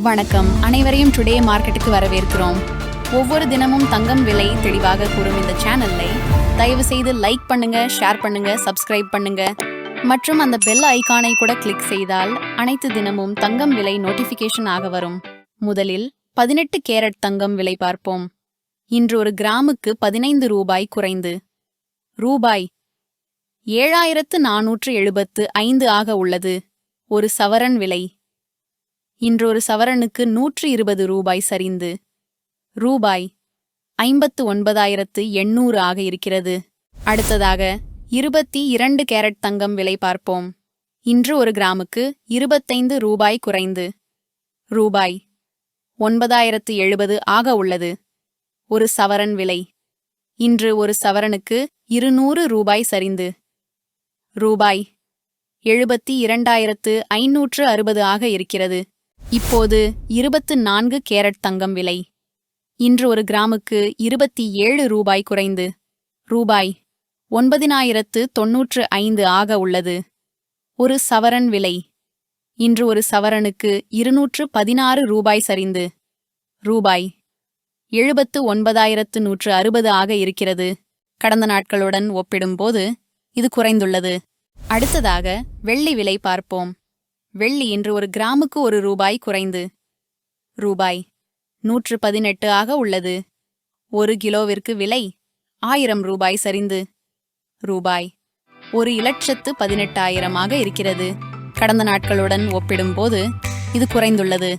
வணக்கம், அனைவரையும் டுடே மார்க்கெட்டுக்கு வரவேற்கிறோம். ஒவ்வொரு தினமும் தங்கம் விலை தெளிவாக கூறும் இந்த சேனலை தயவு செய்து லைக் பண்ணுங்க, ஷேர் பண்ணுங்க, சப்ஸ்கிரைப் பண்ணுங்க மற்றும் அந்த பெல் ஐகானை கூட கிளிக் செய்தால் அனைத்து தினமும் தங்கம் விலை நோட்டிபிகேஷன் ஆக வரும். முதலில் 18 கேரட் தங்கம் விலை பார்ப்போம். இன்று ஒரு கிராமுக்கு 15 ரூபாய் குறைந்து ரூபாய் 7475 ஆக உள்ளது. ஒரு சவரன் விலை இன்று ஒரு சவரனுக்கு 120 ரூபாய் சரிந்து ரூபாய் 59,800 ஆக இருக்கிறது. அடுத்ததாக 22 கேரட் தங்கம் விலை பார்ப்போம். இன்று ஒரு கிராமுக்கு 25 ரூபாய் குறைந்து ரூபாய் 9,070 ஆக உள்ளது. ஒரு சவரன் விலை இன்று ஒரு சவரனுக்கு 200 ரூபாய் சரிந்து ரூபாய் 72,560 ஆக இருக்கிறது. இப்போது 24 கேரட் தங்கம் விலை இன்று ஒரு கிராமுக்கு 27 ரூபாய் குறைந்து ரூபாய் 9,095 ஆக உள்ளது. ஒரு சவரன் விலை இன்று ஒரு சவரனுக்கு 216 ரூபாய் சரிந்து ரூபாய் 79,160 ஆக இருக்கிறது. கடந்த நாட்களுடன் ஒப்பிடும்போது இது குறைந்துள்ளது. அடுத்ததாக வெள்ளி விலை பார்ப்போம். வெள்ளி இன்று ஒரு கிராமுக்கு 1 ரூபாய் குறைந்து ரூபாய் 118 ஆக உள்ளது. 1 கிலோவிற்கு விலை 1000 ரூபாய் சரிந்து ரூபாய் 1,18,000 ஆக இருக்கிறது. கடந்த நாட்களுடன் ஒப்பிடும்போது இது குறைந்துள்ளது.